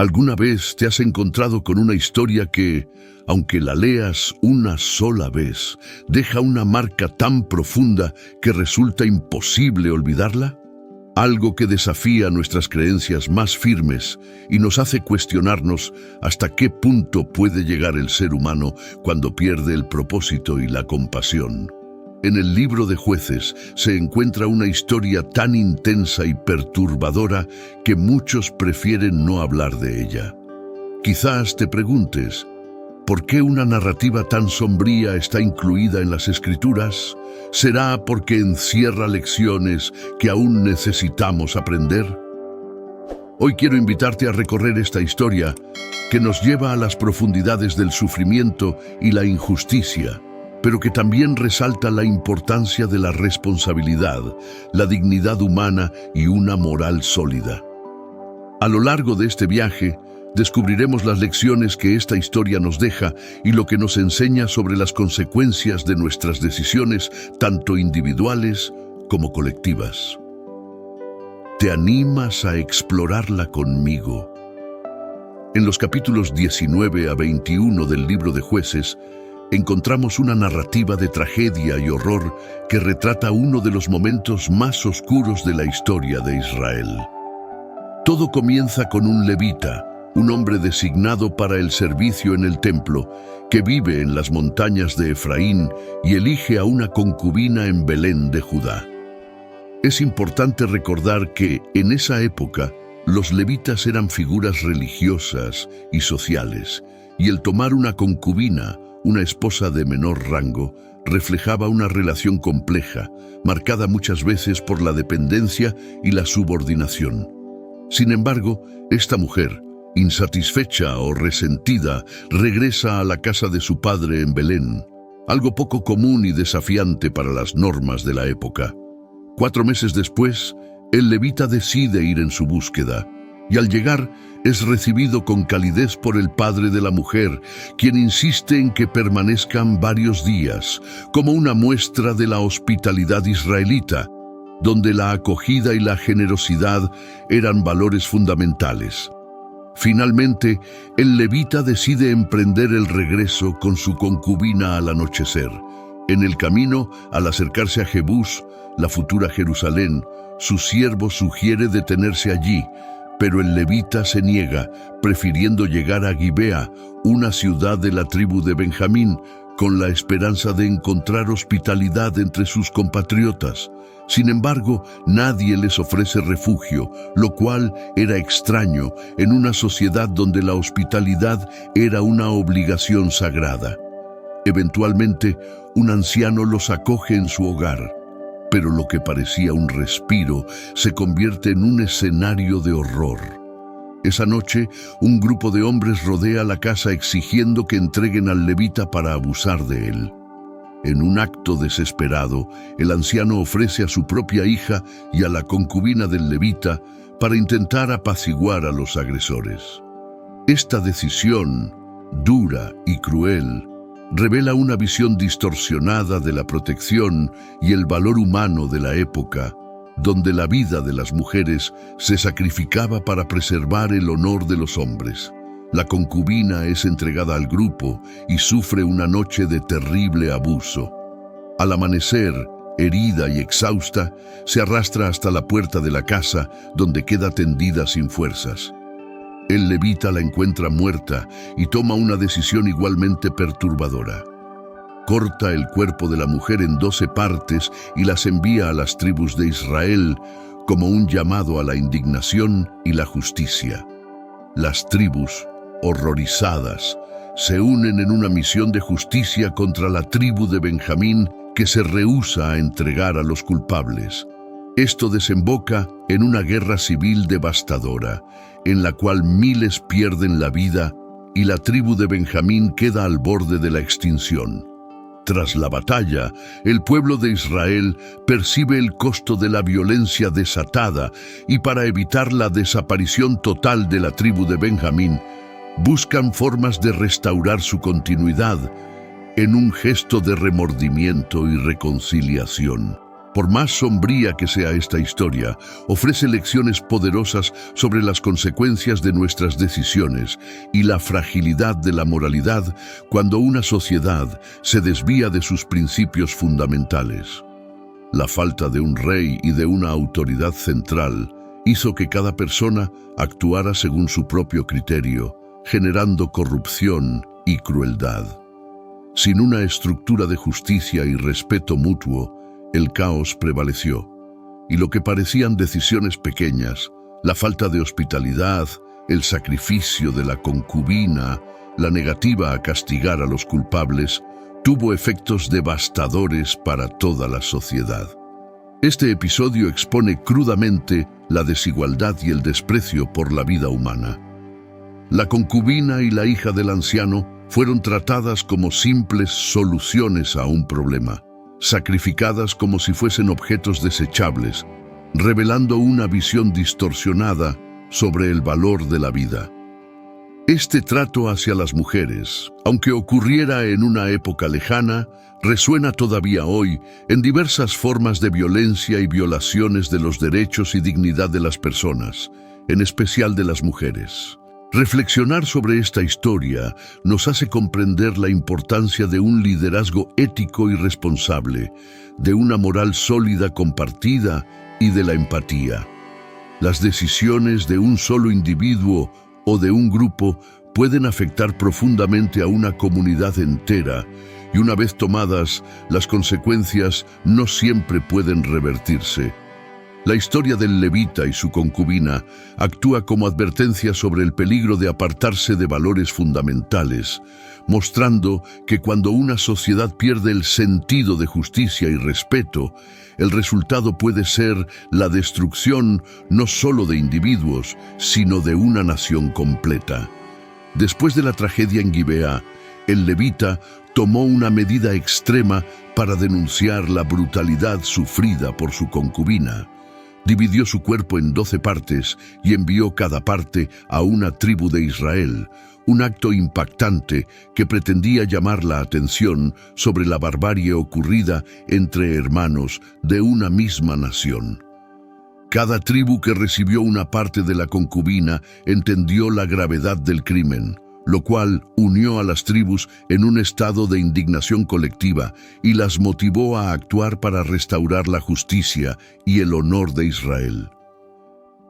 ¿Alguna vez te has encontrado con una historia que, aunque la leas una sola vez, deja una marca tan profunda que resulta imposible olvidarla? Algo que desafía nuestras creencias más firmes y nos hace cuestionarnos hasta qué punto puede llegar el ser humano cuando pierde el propósito y la compasión. En el libro de Jueces se encuentra una historia tan intensa y perturbadora que muchos prefieren no hablar de ella. Quizás te preguntes, ¿por qué una narrativa tan sombría está incluida en las Escrituras? ¿Será porque encierra lecciones que aún necesitamos aprender? Hoy quiero invitarte a recorrer esta historia que nos lleva a las profundidades del sufrimiento y la injusticia, pero que también resalta la importancia de la responsabilidad, la dignidad humana y una moral sólida. A lo largo de este viaje, descubriremos las lecciones que esta historia nos deja y lo que nos enseña sobre las consecuencias de nuestras decisiones, tanto individuales como colectivas. ¿Te animas a explorarla conmigo? En los capítulos 19 a 21 del libro de Jueces, encontramos una narrativa de tragedia y horror que retrata uno de los momentos más oscuros de la historia de Israel. Todo comienza con un levita, un hombre designado para el servicio en el templo, que vive en las montañas de Efraín y elige a una concubina en Belén de Judá. Es importante recordar que, en esa época, los levitas eran figuras religiosas y sociales, y el tomar una concubina, una esposa de menor rango, reflejaba una relación compleja, marcada muchas veces por la dependencia y la subordinación. Sin embargo, esta mujer, insatisfecha o resentida, regresa a la casa de su padre en Belén, algo poco común y desafiante para las normas de la época. 4 meses después, el levita decide ir en su búsqueda, y al llegar es recibido con calidez por el padre de la mujer, quien insiste en que permanezcan varios días, como una muestra de la hospitalidad israelita, donde la acogida y la generosidad eran valores fundamentales. Finalmente, el levita decide emprender el regreso con su concubina al anochecer. En el camino, al acercarse a Jebús, la futura Jerusalén, su siervo sugiere detenerse allí, pero el levita se niega, prefiriendo llegar a Gibea, una ciudad de la tribu de Benjamín, con la esperanza de encontrar hospitalidad entre sus compatriotas. Sin embargo, nadie les ofrece refugio, lo cual era extraño en una sociedad donde la hospitalidad era una obligación sagrada. Eventualmente, un anciano los acoge en su hogar, pero lo que parecía un respiro se convierte en un escenario de horror. Esa noche, un grupo de hombres rodea la casa exigiendo que entreguen al levita para abusar de él. En un acto desesperado, el anciano ofrece a su propia hija y a la concubina del levita para intentar apaciguar a los agresores. Esta decisión, dura y cruel, revela una visión distorsionada de la protección y el valor humano de la época, donde la vida de las mujeres se sacrificaba para preservar el honor de los hombres. La concubina es entregada al grupo y sufre una noche de terrible abuso. Al amanecer, herida y exhausta, se arrastra hasta la puerta de la casa, donde queda tendida sin fuerzas. El levita la encuentra muerta y toma una decisión igualmente perturbadora. Corta el cuerpo de la mujer en 12 partes y las envía a las tribus de Israel como un llamado a la indignación y la justicia. Las tribus, horrorizadas, se unen en una misión de justicia contra la tribu de Benjamín, que se rehúsa a entregar a los culpables. Esto desemboca en una guerra civil devastadora, en la cual miles pierden la vida y la tribu de Benjamín queda al borde de la extinción. Tras la batalla, el pueblo de Israel percibe el costo de la violencia desatada y, para evitar la desaparición total de la tribu de Benjamín, buscan formas de restaurar su continuidad en un gesto de remordimiento y reconciliación. Por más sombría que sea esta historia, ofrece lecciones poderosas sobre las consecuencias de nuestras decisiones y la fragilidad de la moralidad cuando una sociedad se desvía de sus principios fundamentales. La falta de un rey y de una autoridad central hizo que cada persona actuara según su propio criterio, generando corrupción y crueldad. Sin una estructura de justicia y respeto mutuo, el caos prevaleció, y lo que parecían decisiones pequeñas, la falta de hospitalidad, el sacrificio de la concubina, la negativa a castigar a los culpables, tuvo efectos devastadores para toda la sociedad. Este episodio expone crudamente la desigualdad y el desprecio por la vida humana. La concubina y la hija del anciano fueron tratadas como simples soluciones a un problema, sacrificadas como si fuesen objetos desechables, revelando una visión distorsionada sobre el valor de la vida. Este trato hacia las mujeres, aunque ocurriera en una época lejana, resuena todavía hoy en diversas formas de violencia y violaciones de los derechos y dignidad de las personas, en especial de las mujeres. Reflexionar sobre esta historia nos hace comprender la importancia de un liderazgo ético y responsable, de una moral sólida compartida y de la empatía. Las decisiones de un solo individuo o de un grupo pueden afectar profundamente a una comunidad entera, y una vez tomadas, las consecuencias no siempre pueden revertirse. La historia del levita y su concubina actúa como advertencia sobre el peligro de apartarse de valores fundamentales, mostrando que cuando una sociedad pierde el sentido de justicia y respeto, el resultado puede ser la destrucción no solo de individuos, sino de una nación completa. Después de la tragedia en Gibea, el levita tomó una medida extrema para denunciar la brutalidad sufrida por su concubina. Dividió su cuerpo en 12 partes y envió cada parte a una tribu de Israel, un acto impactante que pretendía llamar la atención sobre la barbarie ocurrida entre hermanos de una misma nación. Cada tribu que recibió una parte de la concubina entendió la gravedad del crimen, lo cual unió a las tribus en un estado de indignación colectiva y las motivó a actuar para restaurar la justicia y el honor de Israel.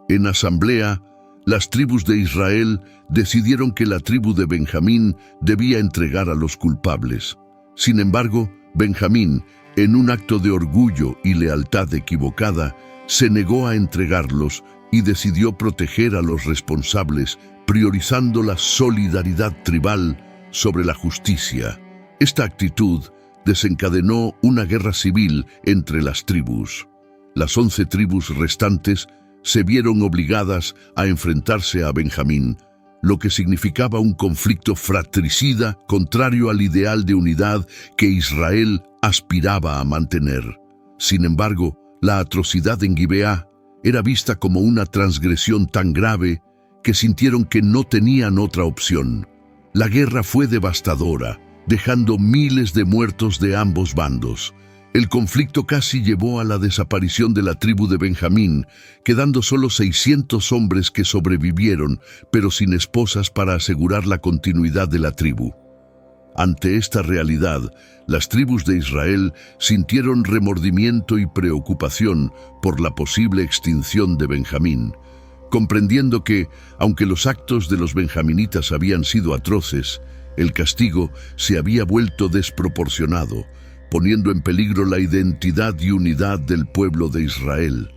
En asamblea, las tribus de Israel decidieron que la tribu de Benjamín debía entregar a los culpables. Sin embargo, Benjamín, en un acto de orgullo y lealtad equivocada, se negó a entregarlos y decidió proteger a los responsables, priorizando la solidaridad tribal sobre la justicia. Esta actitud desencadenó una guerra civil entre las tribus. Las 11 tribus restantes se vieron obligadas a enfrentarse a Benjamín, lo que significaba un conflicto fratricida contrario al ideal de unidad que Israel aspiraba a mantener. Sin embargo, la atrocidad en Gibea era vista como una transgresión tan grave que sintieron que no tenían otra opción. La guerra fue devastadora, dejando miles de muertos de ambos bandos. El conflicto casi llevó a la desaparición de la tribu de Benjamín, quedando solo 600 hombres que sobrevivieron, pero sin esposas para asegurar la continuidad de la tribu. Ante esta realidad, las tribus de Israel sintieron remordimiento y preocupación por la posible extinción de Benjamín, comprendiendo que, aunque los actos de los benjaminitas habían sido atroces, el castigo se había vuelto desproporcionado, poniendo en peligro la identidad y unidad del pueblo de Israel.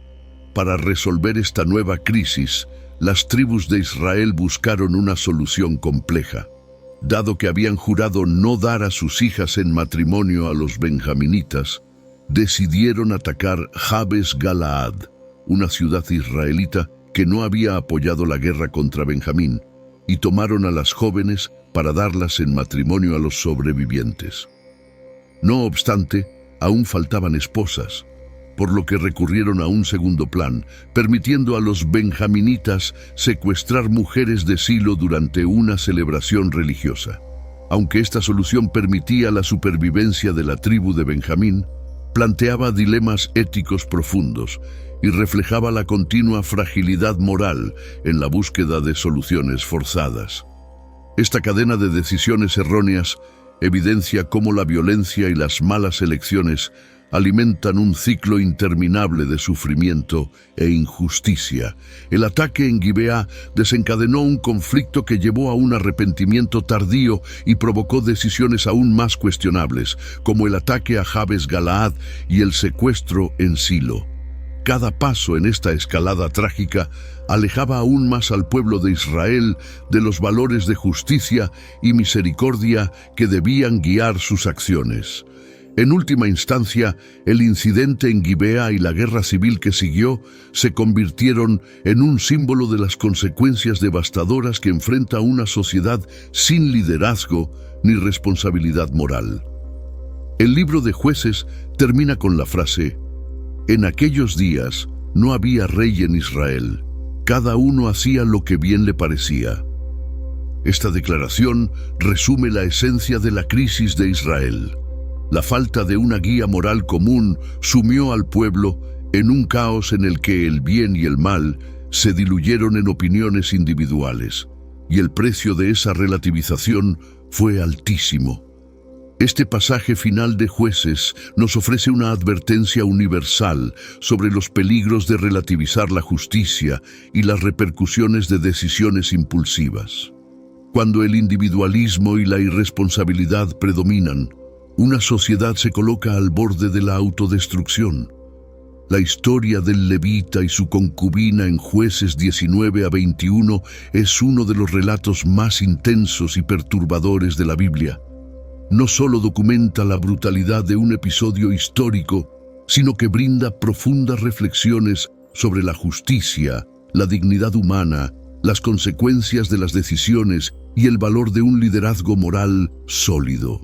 Para resolver esta nueva crisis, las tribus de Israel buscaron una solución compleja. Dado que habían jurado no dar a sus hijas en matrimonio a los benjaminitas, decidieron atacar Jabes Galaad, una ciudad israelita que no había apoyado la guerra contra Benjamín, y tomaron a las jóvenes para darlas en matrimonio a los sobrevivientes. No obstante, aún faltaban esposas, por lo que recurrieron a un segundo plan, permitiendo a los benjaminitas secuestrar mujeres de Silo durante una celebración religiosa. Aunque esta solución permitía la supervivencia de la tribu de Benjamín, planteaba dilemas éticos profundos y reflejaba la continua fragilidad moral en la búsqueda de soluciones forzadas. Esta cadena de decisiones erróneas evidencia cómo la violencia y las malas elecciones alimentan un ciclo interminable de sufrimiento e injusticia. El ataque en Gibeá desencadenó un conflicto que llevó a un arrepentimiento tardío y provocó decisiones aún más cuestionables, como el ataque a Jabes Galaad y el secuestro en Silo. Cada paso en esta escalada trágica alejaba aún más al pueblo de Israel de los valores de justicia y misericordia que debían guiar sus acciones. En última instancia, el incidente en Gibeá y la guerra civil que siguió se convirtieron en un símbolo de las consecuencias devastadoras que enfrenta una sociedad sin liderazgo ni responsabilidad moral. El libro de Jueces termina con la frase: «En aquellos días no había rey en Israel, cada uno hacía lo que bien le parecía». Esta declaración resume la esencia de la crisis de Israel. La falta de una guía moral común sumió al pueblo en un caos en el que el bien y el mal se diluyeron en opiniones individuales, y el precio de esa relativización fue altísimo. Este pasaje final de Jueces nos ofrece una advertencia universal sobre los peligros de relativizar la justicia y las repercusiones de decisiones impulsivas. Cuando el individualismo y la irresponsabilidad predominan, una sociedad se coloca al borde de la autodestrucción. La historia del levita y su concubina en Jueces 19-21 es uno de los relatos más intensos y perturbadores de la Biblia. No solo documenta la brutalidad de un episodio histórico, sino que brinda profundas reflexiones sobre la justicia, la dignidad humana, las consecuencias de las decisiones y el valor de un liderazgo moral sólido.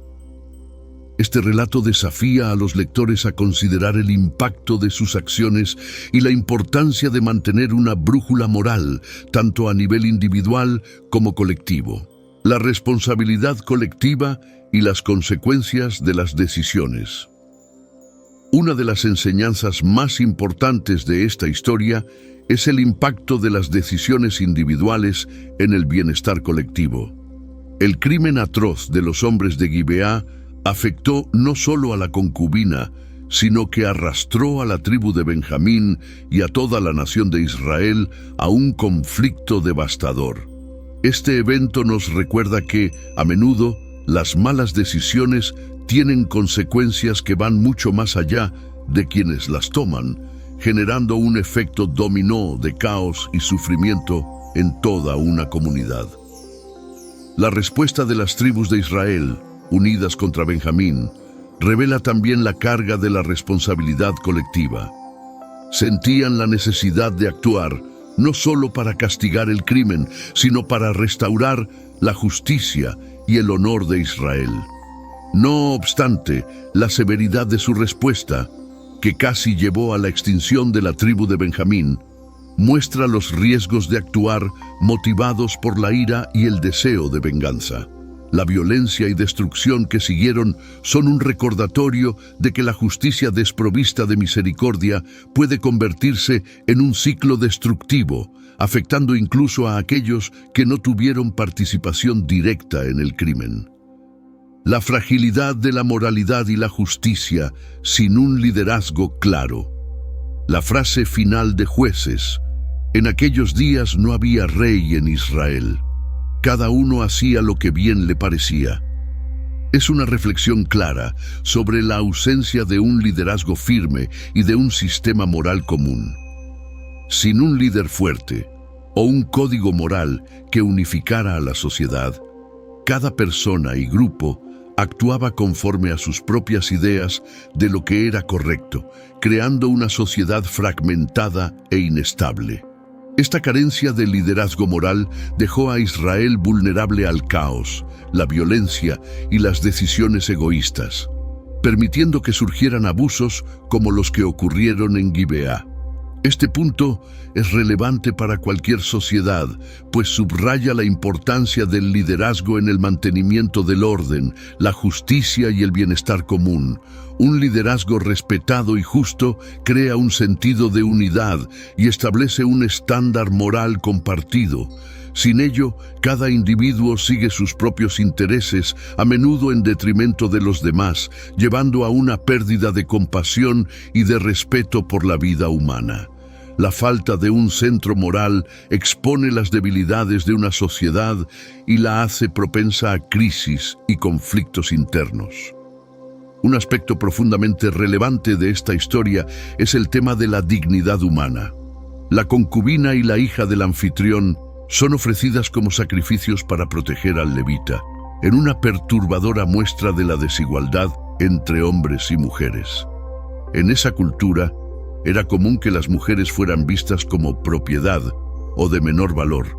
Este relato desafía a los lectores a considerar el impacto de sus acciones y la importancia de mantener una brújula moral, tanto a nivel individual como colectivo. La responsabilidad colectiva y las consecuencias de las decisiones. Una de las enseñanzas más importantes de esta historia es el impacto de las decisiones individuales en el bienestar colectivo. El crimen atroz de los hombres de Gibeá afectó no solo a la concubina, sino que arrastró a la tribu de Benjamín y a toda la nación de Israel a un conflicto devastador. Este evento nos recuerda que, a menudo, las malas decisiones tienen consecuencias que van mucho más allá de quienes las toman, generando un efecto dominó de caos y sufrimiento en toda una comunidad. La respuesta de las tribus de Israel, unidas contra Benjamín, revela también la carga de la responsabilidad colectiva. Sentían la necesidad de actuar no solo para castigar el crimen, sino para restaurar la justicia y el honor de Israel. No obstante, la severidad de su respuesta, que casi llevó a la extinción de la tribu de Benjamín, muestra los riesgos de actuar motivados por la ira y el deseo de venganza. La violencia y destrucción que siguieron son un recordatorio de que la justicia desprovista de misericordia puede convertirse en un ciclo destructivo, afectando incluso a aquellos que no tuvieron participación directa en el crimen. La fragilidad de la moralidad y la justicia sin un liderazgo claro. La frase final de Jueces: «En aquellos días no había rey en Israel. Cada uno hacía lo que bien le parecía». Es una reflexión clara sobre la ausencia de un liderazgo firme y de un sistema moral común. Sin un líder fuerte o un código moral que unificara a la sociedad, cada persona y grupo actuaba conforme a sus propias ideas de lo que era correcto, creando una sociedad fragmentada e inestable. Esta carencia de liderazgo moral dejó a Israel vulnerable al caos, la violencia y las decisiones egoístas, permitiendo que surgieran abusos como los que ocurrieron en Gibeá. Este punto es relevante para cualquier sociedad, pues subraya la importancia del liderazgo en el mantenimiento del orden, la justicia y el bienestar común. Un liderazgo respetado y justo crea un sentido de unidad y establece un estándar moral compartido. Sin ello, cada individuo sigue sus propios intereses, a menudo en detrimento de los demás, llevando a una pérdida de compasión y de respeto por la vida humana. La falta de un centro moral expone las debilidades de una sociedad y la hace propensa a crisis y conflictos internos. Un aspecto profundamente relevante de esta historia es el tema de la dignidad humana. La concubina y la hija del anfitrión son ofrecidas como sacrificios para proteger al levita, en una perturbadora muestra de la desigualdad entre hombres y mujeres. En esa cultura, era común que las mujeres fueran vistas como propiedad o de menor valor,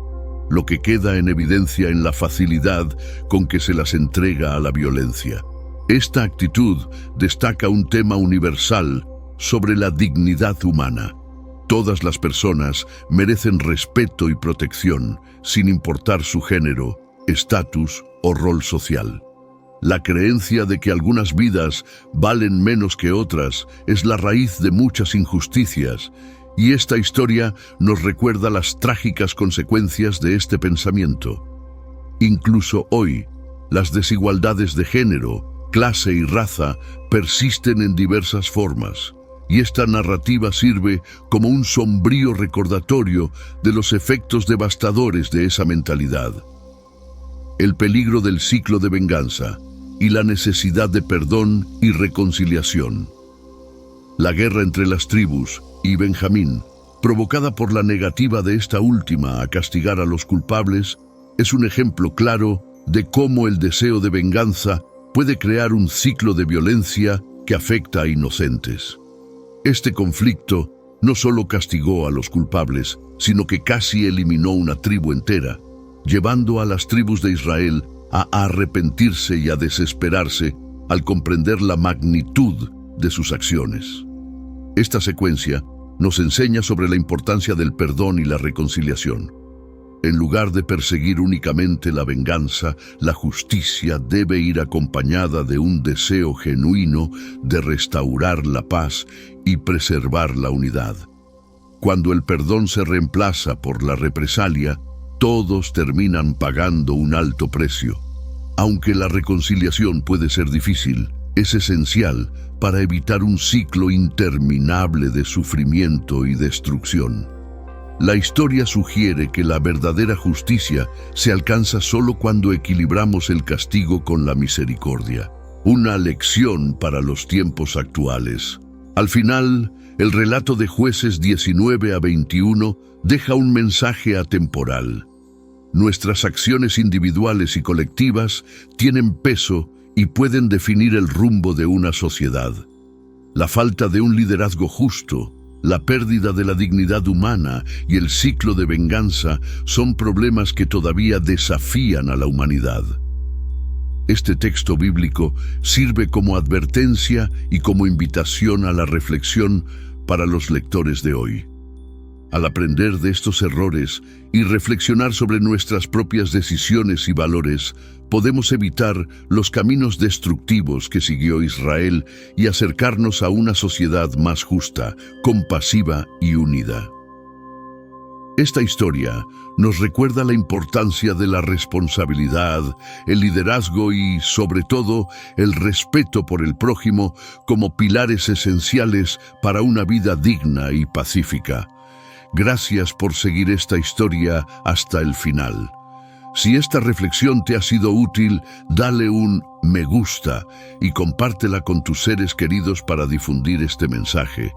lo que queda en evidencia en la facilidad con que se las entrega a la violencia. Esta actitud destaca un tema universal sobre la dignidad humana. Todas las personas merecen respeto y protección, sin importar su género, estatus o rol social. La creencia de que algunas vidas valen menos que otras es la raíz de muchas injusticias, y esta historia nos recuerda las trágicas consecuencias de este pensamiento. Incluso hoy, las desigualdades de género, clase y raza persisten en diversas formas. Y esta narrativa sirve como un sombrío recordatorio de los efectos devastadores de esa mentalidad. El peligro del ciclo de venganza y la necesidad de perdón y reconciliación. La guerra entre las tribus y Benjamín, provocada por la negativa de esta última a castigar a los culpables, es un ejemplo claro de cómo el deseo de venganza puede crear un ciclo de violencia que afecta a inocentes. Este conflicto no solo castigó a los culpables, sino que casi eliminó una tribu entera, llevando a las tribus de Israel a arrepentirse y a desesperarse al comprender la magnitud de sus acciones. Esta secuencia nos enseña sobre la importancia del perdón y la reconciliación. En lugar de perseguir únicamente la venganza, la justicia debe ir acompañada de un deseo genuino de restaurar la paz y preservar la unidad. Cuando el perdón se reemplaza por la represalia, todos terminan pagando un alto precio. Aunque la reconciliación puede ser difícil, es esencial para evitar un ciclo interminable de sufrimiento y destrucción. La historia sugiere que la verdadera justicia se alcanza solo cuando equilibramos el castigo con la misericordia. Una lección para los tiempos actuales. Al final, el relato de Jueces 19 a 21 deja un mensaje atemporal. Nuestras acciones individuales y colectivas tienen peso y pueden definir el rumbo de una sociedad. La falta de un liderazgo justo, la pérdida de la dignidad humana y el ciclo de venganza son problemas que todavía desafían a la humanidad. Este texto bíblico sirve como advertencia y como invitación a la reflexión para los lectores de hoy. Al aprender de estos errores y reflexionar sobre nuestras propias decisiones y valores, podemos evitar los caminos destructivos que siguió Israel y acercarnos a una sociedad más justa, compasiva y unida. Esta historia nos recuerda la importancia de la responsabilidad, el liderazgo y, sobre todo, el respeto por el prójimo como pilares esenciales para una vida digna y pacífica. Gracias por seguir esta historia hasta el final. Si esta reflexión te ha sido útil, dale un me gusta y compártela con tus seres queridos para difundir este mensaje.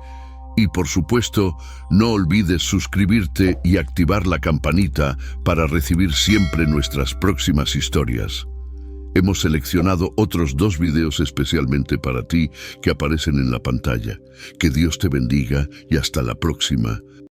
Y por supuesto, no olvides suscribirte y activar la campanita para recibir siempre nuestras próximas historias. Hemos seleccionado otros 2 videos especialmente para ti que aparecen en la pantalla. Que Dios te bendiga y hasta la próxima.